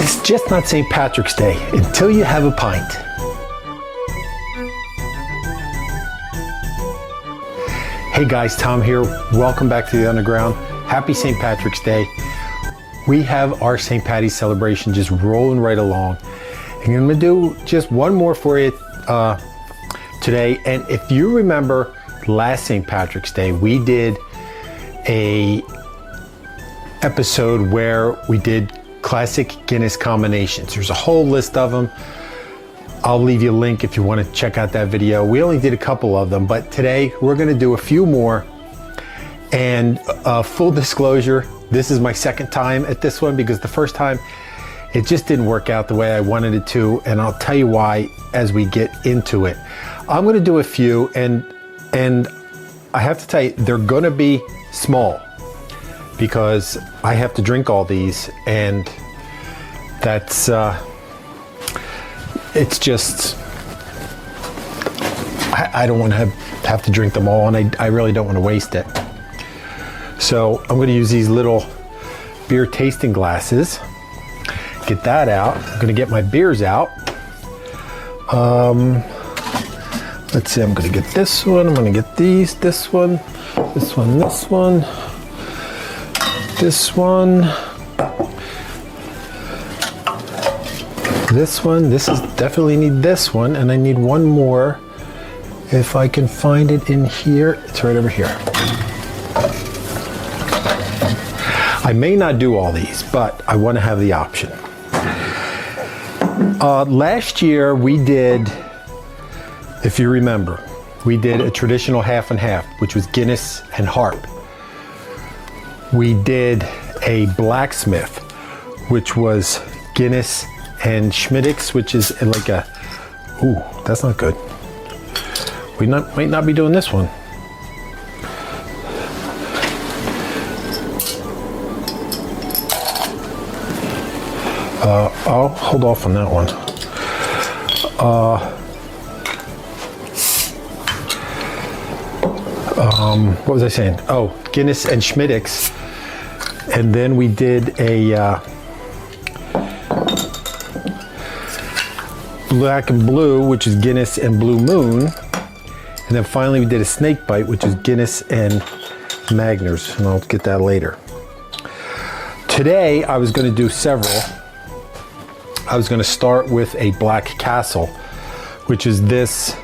It's just not St. Patrick's Day until you have a pint. Hey guys, Tom here. Welcome back to the Underground. Happy St. Patrick's Day. We have our St. Patty's celebration just rolling right along. And I'm gonna do just one more for you today. And if you remember last St. Patrick's Day, we did a episode where we did classic Guinness combinations. There's a whole list of them. I'll leave you a link if you want to check out that video. We only did a couple of them, but today we're going to do a few more. And full disclosure, this is my second time at this one because the first time it just didn't work out the way I wanted it to, and I'll tell you why as we get into it. I'm going to do a few, and I have to tell you, they're going to be small because I have to drink all these, and that's it's just I don't want to have to drink them all, and I really don't want to waste it. So I'm going to use these little beer tasting glasses. Get that out. I'm going to get my beers out. Let's see, I'm going to get this one. I'm going to get these, this one, this one, this one, this one, this one. This is definitely need this one, and I need one more if I can find it in here. It's right over here. I may not do all these, but I want to have the option. Last year we did, if you remember, we did a traditional half and half, which was Guinness and Harp. We did a blacksmith, which was Guinness and Schmittix, which is like a, ooh, that's not good. We might not be doing this one. I'll hold off on that one. What was I saying? Oh, Guinness and Schmittix. And then we did a black and blue, which is Guinness and Blue Moon. And then finally we did a snake bite, which is Guinness and Magners. And I'll get that later. Today I was going to do several. I was going to start with a Black Castle, which is this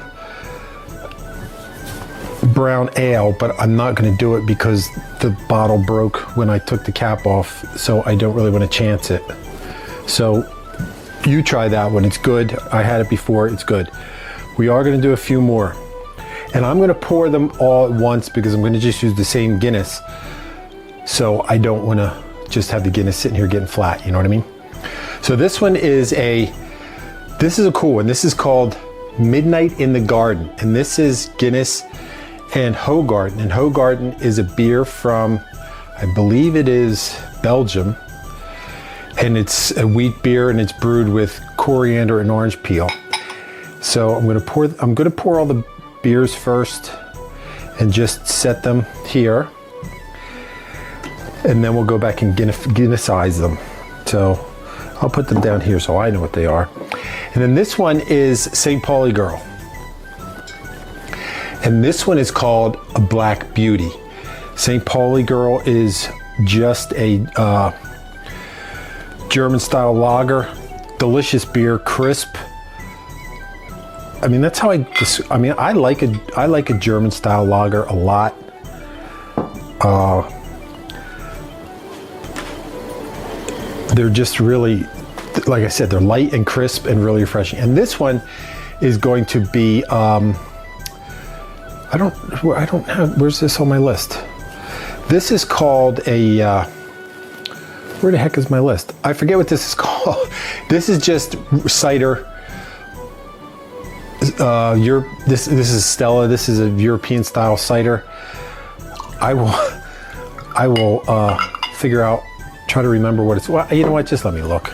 brown ale, but I'm not going to do it because the bottle broke when I took the cap off, so I don't really want to chance it. So you try that one. It's good. I had it before. It's good. We are going to do a few more, and I'm going to pour them all at once because I'm going to just use the same Guinness, so I don't want to just have the Guinness sitting here getting flat. You know what I mean? So this one is a cool one. This is called Midnight in the Garden, and this is Guinness and Hoegaarden. And Hoegaarden is a beer from, I believe it is Belgium, and it's a wheat beer, and it's brewed with coriander and orange peel. So I'm going to pour all the beers first and just set them here, and then we'll go back and Guinnessize them. So I'll put them down here so I know what they are. And then this one is St. Pauli Girl. And this one is called a Black Beauty. St. Pauli Girl is just a German style lager. Delicious beer, crisp. I mean, that's how I like a German style lager a lot. They're just really, like I said, they're light and crisp and really refreshing. And this one is going to be, I don't have, where's this on my list? This is called a, where the heck is my list? I forget what this is called. This is just cider. This is Stella. This is a European style cider. I will figure out, try to remember what it's, well, you know what, just let me look.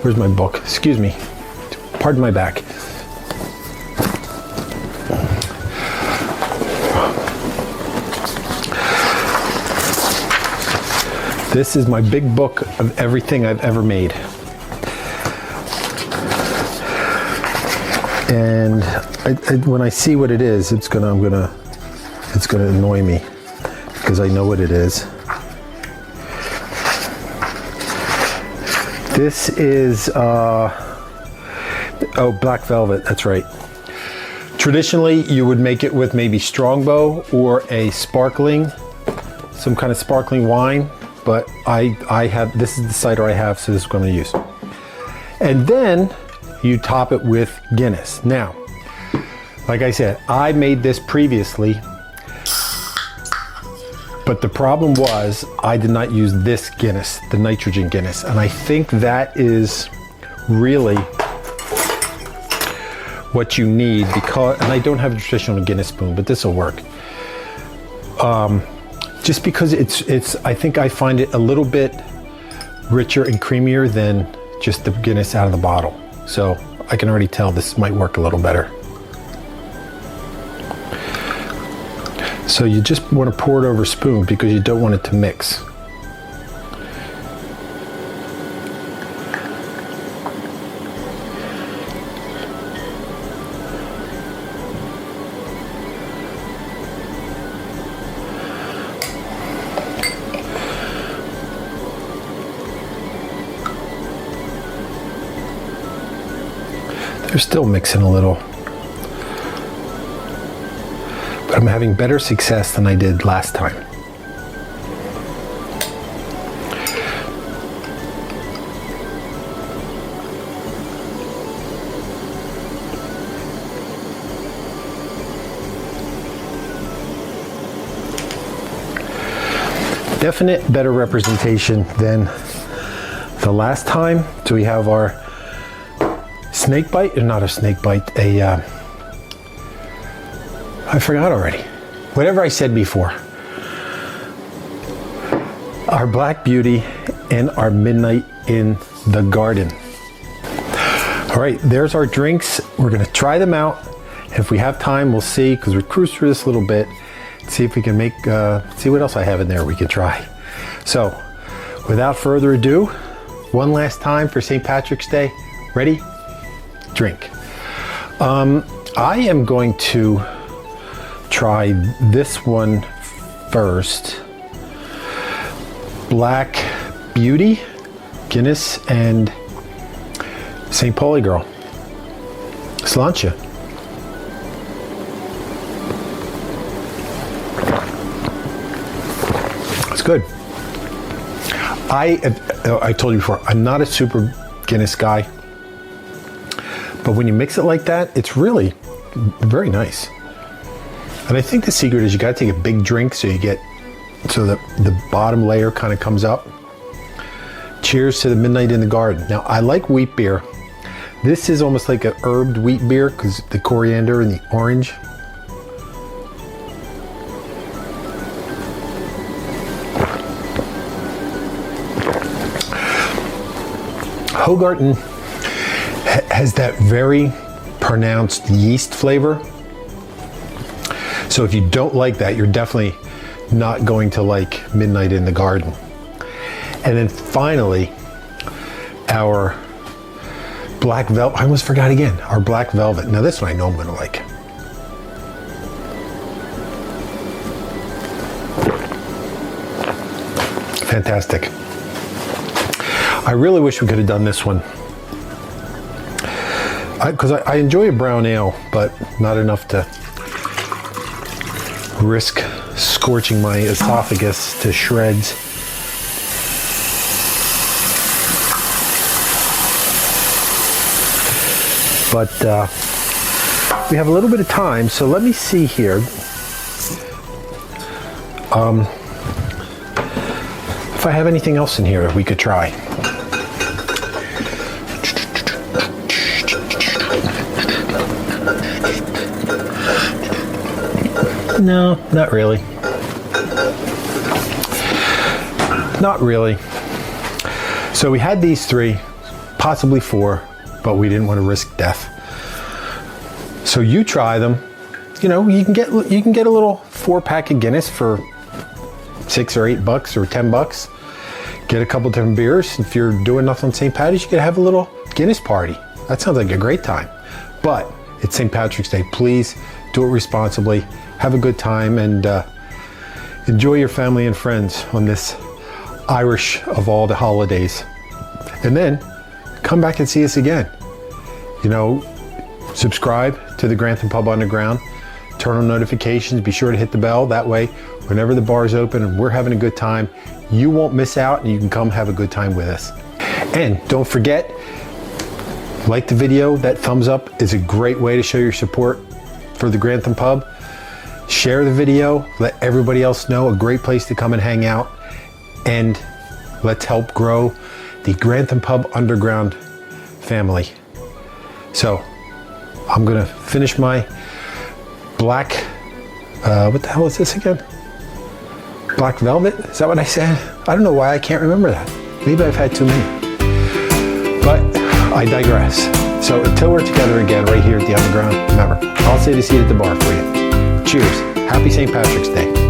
Where's my book? Excuse me. Pardon my back. This is my big book of everything I've ever made. And when I see what it is, it's gonna annoy me because I know what it is. This is black velvet. That's right. Traditionally, you would make it with maybe Strongbow or a sparkling, some kind of sparkling wine. But this is the cider I have, so this is what I'm going to use. And then you top it with Guinness. Now, like I said, I made this previously, but the problem was I did not use this Guinness, the nitrogen Guinness. And I think that is really what you need and I don't have a traditional Guinness spoon, but this will work. Just because I think I find it a little bit richer and creamier than just the Guinness out of the bottle. So I can already tell this might work a little better. So you just want to pour it over a spoon because you don't want it to mix. They're still mixing a little, but I'm having better success than I did last time. Definite better representation than the last time. So we have our snake bite, or not a snake bite, I forgot already. Whatever I said before. Our Black Beauty and our Midnight in the Garden. All right, there's our drinks. We're gonna try them out. If we have time, we'll see, because we're cruise through this a little bit. See if we can make, see what else I have in there we can try. So, without further ado, one last time for St. Patrick's Day. Ready? Drink. I am going to try this one first. Black Beauty, Guinness, and St. Pauli Girl. Slainte. It's good. I told you before, I'm not a super Guinness guy. But when you mix it like that, it's really very nice. And I think the secret is you gotta take a big drink so that the bottom layer kind of comes up. Cheers to the Midnight in the Garden. Now, I like wheat beer. This is almost like a herbed wheat beer because the coriander and the orange. Hogarten has that very pronounced yeast flavor. So if you don't like that, you're definitely not going to like Midnight in the Garden. And then finally, our Black Velvet. I almost forgot again. Our Black Velvet. Now this one I know I'm going to like. Fantastic. I really wish we could have done this one. Because I enjoy a brown ale, but not enough to risk scorching my esophagus to shreds. But we have a little bit of time, so let me see here. If I have anything else in here that we could try. No, not really. Not really. So we had these three, possibly four, but we didn't want to risk death. So you try them. You know, you can get a little 4-pack of Guinness for $6 or $8 or $10. get a couple different beers. If you're doing nothing on St. Patty's, you could have a little Guinness party. That sounds like a great time. But it's St. Patrick's Day. Please do it responsibly. Have a good time and enjoy your family and friends on this Irish of all the holidays. And then come back and see us again. You know, subscribe to the Grantham Pub Underground. Turn on notifications. Be sure to hit the bell. That way, whenever the bar is open and we're having a good time, you won't miss out and you can come have a good time with us. And don't forget, like the video. That thumbs up is a great way to show your support for the Grantham Pub. Share the video. Let everybody else know. A great place to come and hang out. And let's help grow the Grantham Pub Underground family. So I'm gonna finish my black, what the hell is this again? Black Velvet? Is that what I said? I don't know why I can't remember that. Maybe I've had too many. But I digress. So until we're together again right here at the Underground, remember, I'll save a seat at the bar for you. Cheers. Happy St. Patrick's Day.